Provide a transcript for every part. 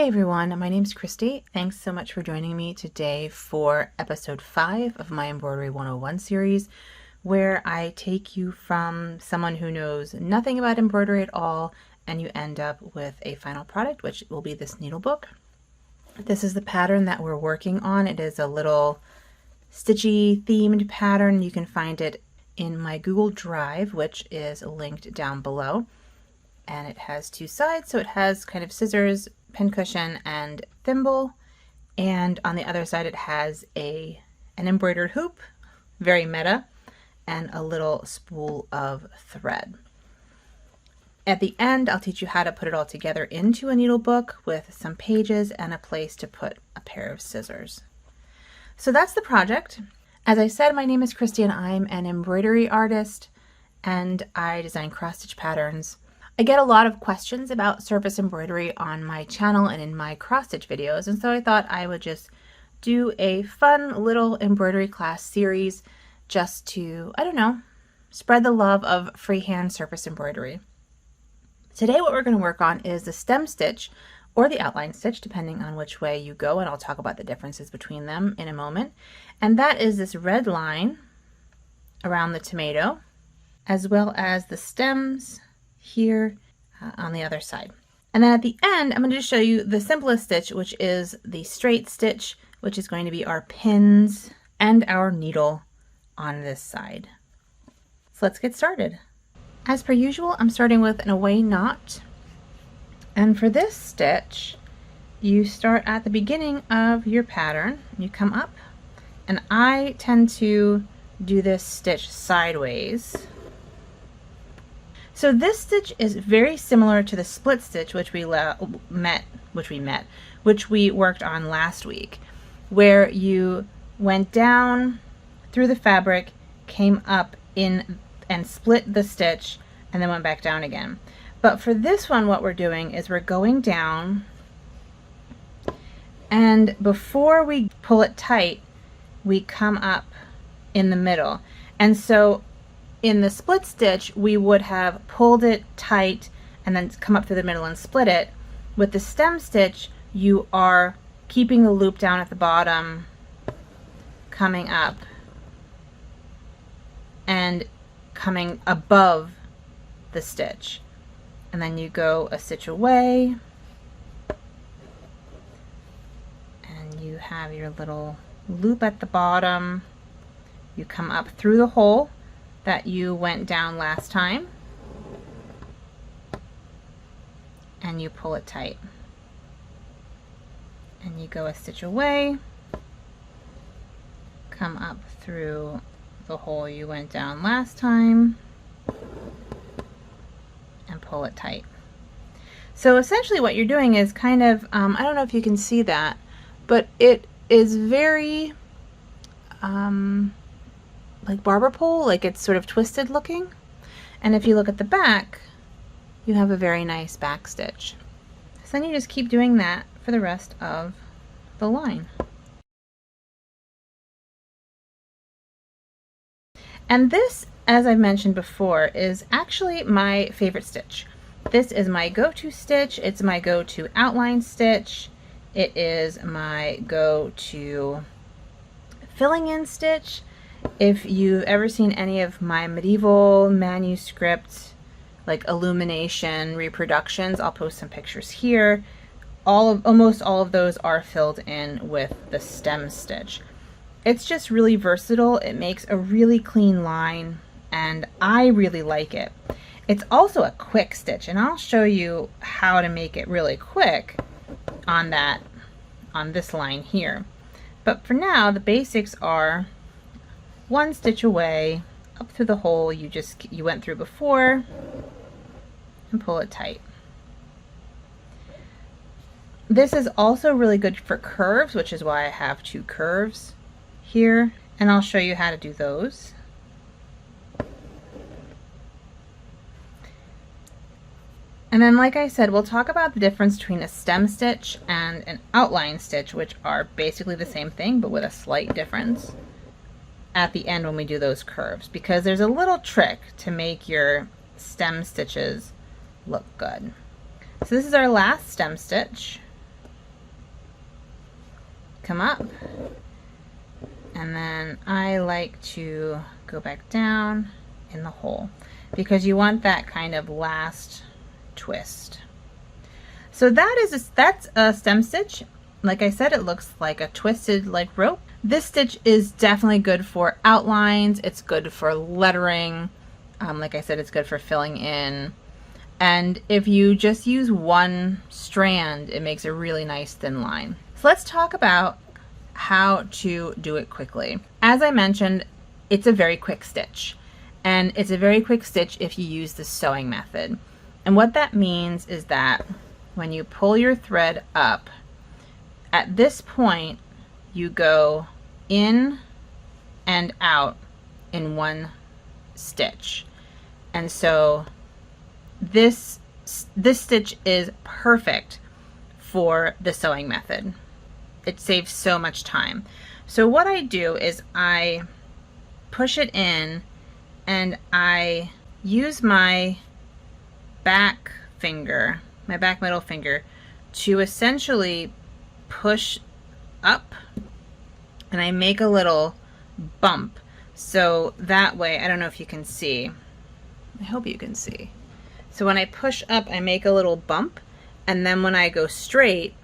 Hey everyone, my name's Christy. Thanks so much for joining me today for episode 5 of my Embroidery 101 series, where I take you from someone who knows nothing about embroidery at all and you end up with a final product, which will be this needle book. This is the pattern that we're working on. It is a little stitchy themed pattern. You can find it in my Google Drive, which is linked down below. And it has two sides, so it has kind of scissors, pincushion, and thimble, and on the other side it has an embroidered hoop, very meta, and a little spool of thread. At the end, I'll teach you how to put it all together into a needle book with some pages and a place to put a pair of scissors. So that's the project. As I said, my name is Christy and I'm an embroidery artist and I design cross-stitch patterns. I get a lot of questions about surface embroidery on my channel and in my cross-stitch videos, and so I thought I would just do a fun little embroidery class series just to, I don't know, spread the love of freehand surface embroidery. Today what we're going to work on is the stem stitch or the outline stitch, depending on which way you go, and I'll talk about the differences between them in a moment. And that is this red line around the tomato, as well as the stems here on the other side. And then at the end, I'm going to just show you the simplest stitch, which is the straight stitch, which is going to be our pins and our needle on this side. So let's get started. As per usual, I'm starting with an away knot. And for this stitch, you start at the beginning of your pattern. You come up, and I tend to do this stitch sideways. So this stitch is very similar to the split stitch which we worked on last week, where you went down through the fabric, came up in and split the stitch, and then went back down again. But for this one, what we're doing is we're going down, and before we pull it tight, we come up in the middle. And so in the split stitch, we would have pulled it tight and then come up through the middle and split it. With the stem stitch, you are keeping the loop down at the bottom, coming up, and coming above the stitch. And then you go a stitch away, and you have your little loop at the bottom. You come up through the hole that you went down last time, and you pull it tight, and you go a stitch away, come up through the hole you went down last time, and pull it tight. So essentially what you're doing is kind of, I don't know if you can see that, but it is very like barber pole, like it's sort of twisted looking. And if you look at the back, you have a very nice back stitch. So then you just keep doing that for the rest of the line. And this, as I've mentioned before, is actually my favorite stitch. This is my go-to stitch. It's my go-to outline stitch. It is my go-to filling in stitch. If you've ever seen any of my medieval manuscript, like illumination reproductions, I'll post some pictures here. Almost all of those are filled in with the stem stitch. It's just really versatile. It makes a really clean line, and I really like it. It's also a quick stitch, and I'll show you how to make it really quick on this line here. But for now, the basics are one stitch away, up through the hole you went through before, and pull it tight. This is also really good for curves, which is why I have two curves here, and I'll show you how to do those. And then, like I said, we'll talk about the difference between a stem stitch and an outline stitch, which are basically the same thing but with a slight difference at the end when we do those curves, because there's a little trick to make your stem stitches look good. So this is our last stem stitch. come up, and then I like to go back down in the hole because you want that kind of last twist. So that's a stem stitch. Like I said, it looks like a twisted like rope. This stitch is definitely good for outlines. It's good for lettering. Like I said, it's good for filling in. And if you just use one strand, it makes a really nice thin line. So let's talk about how to do it quickly. As I mentioned, it's a very quick stitch. And it's a very quick stitch if you use the sewing method. And what that means is that when you pull your thread up, at this point, you go in and out in one stitch. And so this stitch is perfect for the sewing method. It saves so much time. So what I do is I push it in and I use my back finger, my back middle finger, to essentially push up, and I make a little bump. So that way, I don't know if you can see. I hope you can see. So when I push up, I make a little bump, and then when I go straight,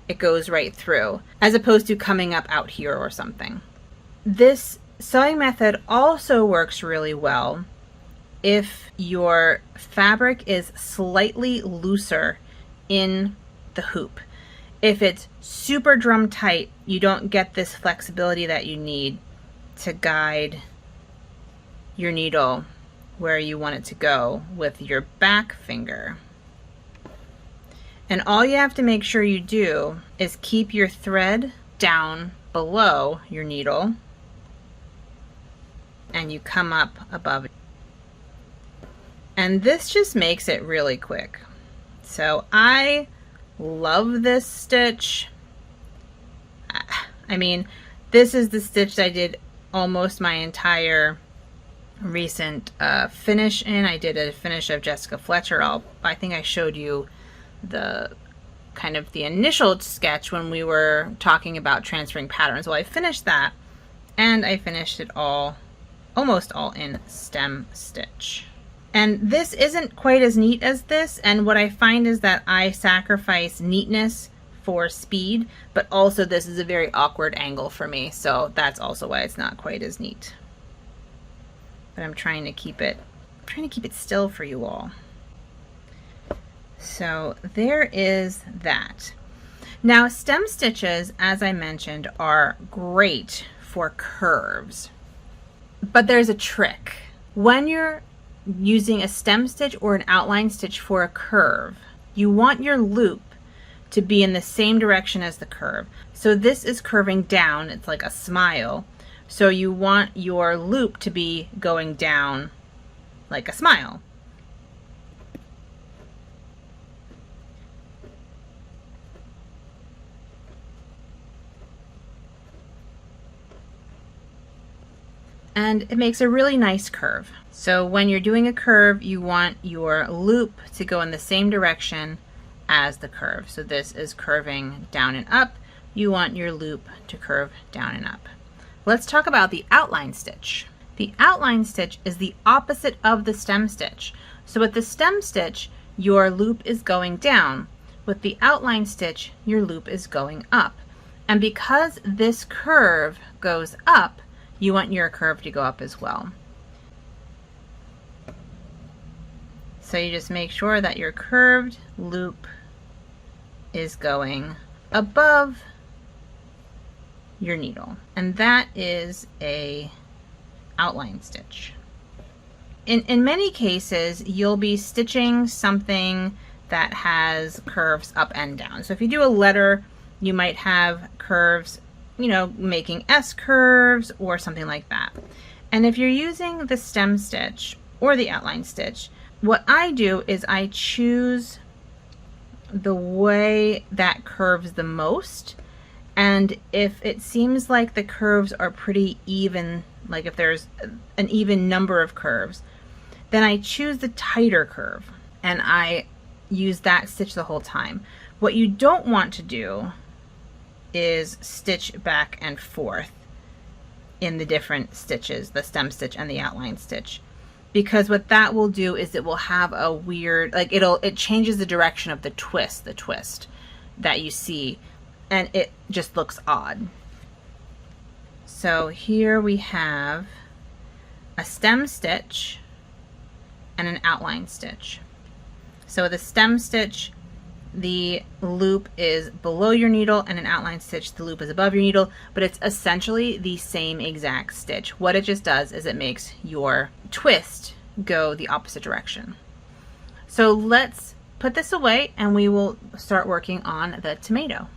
it goes right through, as opposed to coming up out here or something. This sewing method also works really well if your fabric is slightly looser in the hoop. If it's super drum tight, you don't get this flexibility that you need to guide your needle where you want it to go with your back finger. And all you have to make sure you do is keep your thread down below your needle, and you come up above it. And this just makes it really quick. So I love this stitch. I mean, this is the stitch I did almost my entire recent finish in. I did a finish of Jessica Fletcher. I think I showed you the kind of the initial sketch when we were talking about transferring patterns. Well, I finished that, and I finished it all, almost all in stem stitch. And this isn't quite as neat as this, and what I find is that I sacrifice neatness for speed, but also this is a very awkward angle for me, so that's also why it's not quite as neat. But I'm trying to keep it still for you all. So there is that. Now, stem stitches, as I mentioned, are great for curves, but there's a trick. When you're using a stem stitch or an outline stitch for a curve, you want your loop to be in the same direction as the curve. So this is curving down, it's like a smile. So you want your loop to be going down like a smile. And it makes a really nice curve. So when you're doing a curve, you want your loop to go in the same direction as the curve. So this is curving down and up. You want your loop to curve down and up. Let's talk about the outline stitch. The outline stitch is the opposite of the stem stitch. So with the stem stitch, your loop is going down. With the outline stitch, your loop is going up. And because this curve goes up, you want your curve to go up as well. So you just make sure that your curved loop is going above your needle. And that is a outline stitch. In many cases, you'll be stitching something that has curves up and down. So if you do a letter, you might have curves, you know, making S curves or something like that. And if you're using the stem stitch or the outline stitch, what I do is I choose the way that curves the most. And if it seems like the curves are pretty even, like if there's an even number of curves, then I choose the tighter curve and I use that stitch the whole time. What you don't want to do is stitch back and forth in the different stitches, the stem stitch and the outline stitch. Because what that will do is it will have a weird, like it changes the direction of the twist that you see, and it just looks odd. So here we have a stem stitch and an outline stitch. So the stem stitch, the loop is below your needle, and an outline stitch, the loop is above your needle, but it's essentially the same exact stitch. What it just does is it makes your twist go the opposite direction. So let's put this away and we will start working on the tomato.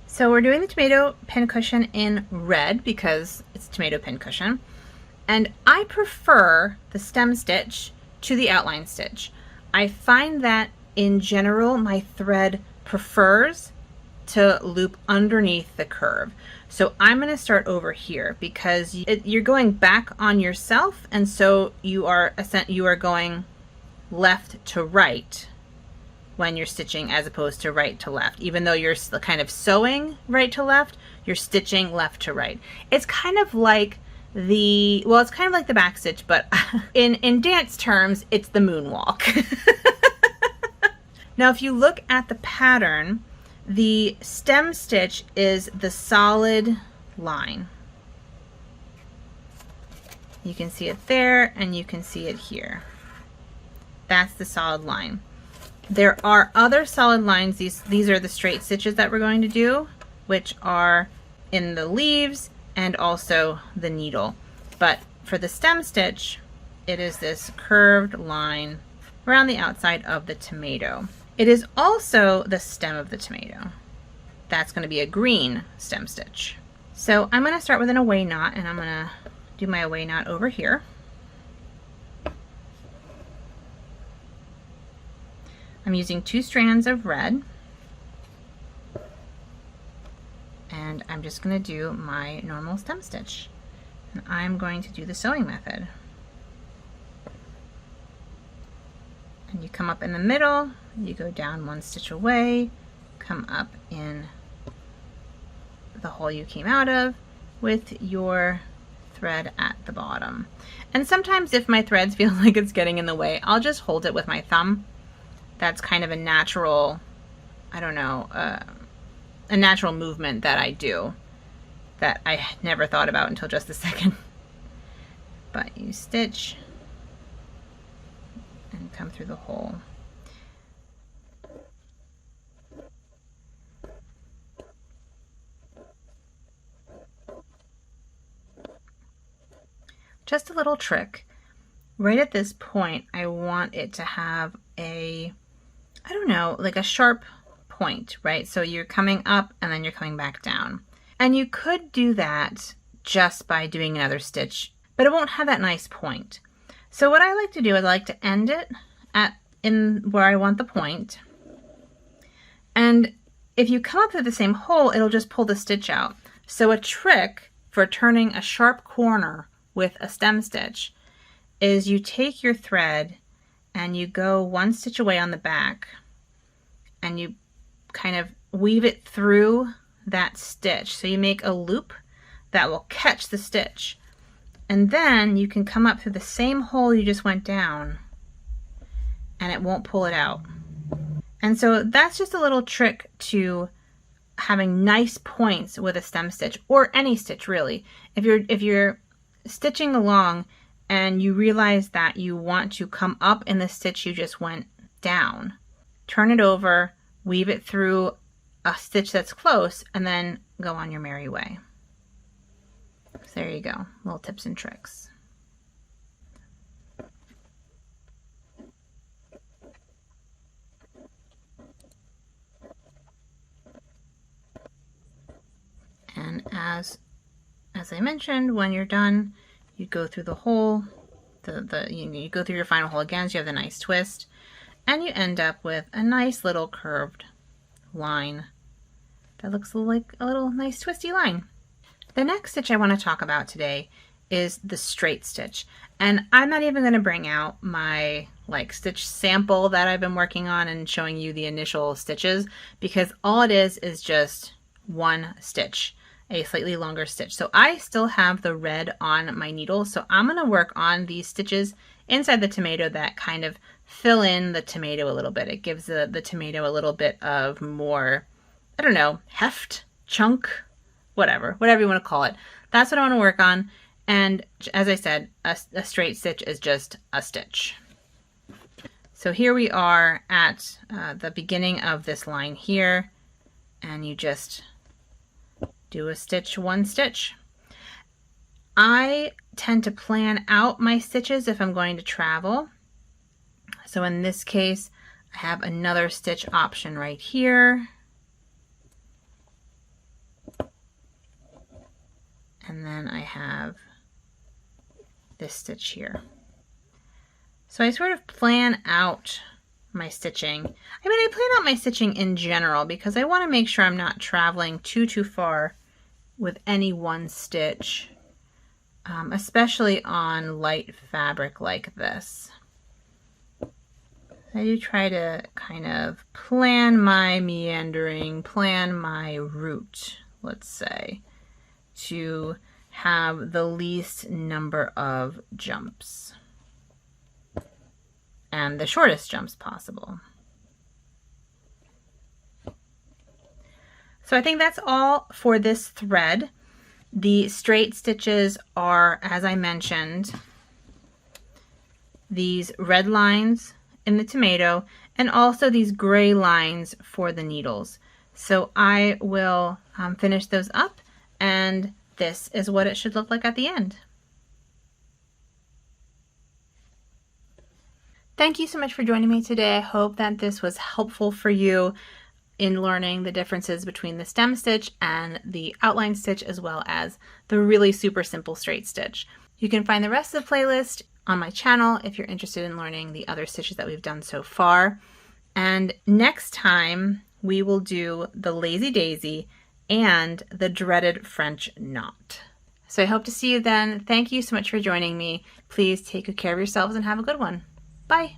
So we're doing the tomato pincushion in red because it's a tomato pincushion, and I prefer the stem stitch to the outline stitch. I find that in general, my thread prefers to loop underneath the curve. So I'm going to start over here because you're going back on yourself, and so you are going left to right when you're stitching as opposed to right to left. Even though you're kind of sewing right to left, you're stitching left to right. It's kind of like it's kind of like the back stitch, but in dance terms, it's the moonwalk. Now, if you look at the pattern, the stem stitch is the solid line. You can see it there, and you can see it here. That's the solid line. There are other solid lines. These are the straight stitches that we're going to do, which are in the leaves and also the needle. But for the stem stitch, it is this curved line around the outside of the tomato. It is also the stem of the tomato. That's going to be a green stem stitch. So I'm going to start with an away knot, and I'm going to do my away knot over here. I'm using 2 strands of red, and I'm just going to do my normal stem stitch, and I'm going to do the sewing method. And you come up in the middle, you go down 1 stitch away, come up in the hole you came out of with your thread at the bottom. And sometimes if my threads feel like it's getting in the way, I'll just hold it with my thumb. That's kind of a natural, I don't know, a natural movement that I do that I never thought about until just a second. But you stitch and come through the hole. Just a little trick. Right at this point, I want it to have a, I don't know, like a sharp point, right? So you're coming up and then you're coming back down. And you could do that just by doing another stitch, but it won't have that nice point. So what I like to do is I like to end it in where I want the point. And if you come up through the same hole, it'll just pull the stitch out. So a trick for turning a sharp corner with a stem stitch is you take your thread and you go 1 stitch away on the back and you kind of weave it through that stitch. So you make a loop that will catch the stitch. And then you can come up through the same hole you just went down and it won't pull it out. And so that's just a little trick to having nice points with a stem stitch, or any stitch really. If you're stitching along and you realize that you want to come up in the stitch you just went down, turn it over, weave it through a stitch that's close, and then go on your merry way. So there you go, little tips and tricks. And as I mentioned, when you're done, you go through the hole, you go through your final hole again, so you have the nice twist, and you end up with a nice little curved line that looks like a little nice twisty line. The next stitch I want to talk about today is the straight stitch. And I'm not even going to bring out my stitch sample that I've been working on and showing you the initial stitches, because all it is just one stitch, a slightly longer stitch. So I still have the red on my needle, so I'm going to work on these stitches inside the tomato that kind of fill in the tomato a little bit. It gives the tomato a little bit of more, I don't know, heft, chunk, whatever you want to call it. That's what I want to work on. And as I said, a straight stitch is just a stitch. So here we are at the beginning of this line here, and you just do a stitch, one stitch. I tend to plan out my stitches if I'm going to travel. So in this case, I have another stitch option right here. And then I have this stitch here. So I sort of plan out my stitching. I mean, I plan out my stitching in general because I want to make sure I'm not traveling too far with any one stitch, especially on light fabric like this. I do try to kind of plan my meandering, plan my route, let's say, to have the least number of jumps and the shortest jumps possible. So I think that's all for this thread. The straight stitches are, as I mentioned, these red lines in the tomato and also these gray lines for the needles. So I will finish those up, and this is what it should look like at the end. Thank you so much for joining me today. I hope that this was helpful for you in learning the differences between the stem stitch and the outline stitch, as well as the really super simple straight stitch. You can find the rest of the playlist on my channel if you're interested in learning the other stitches that we've done so far. And next time we will do the lazy daisy and the dreaded French knot. So I hope to see you then. Thank you so much for joining me. Please take good care of yourselves and have a good one. Bye.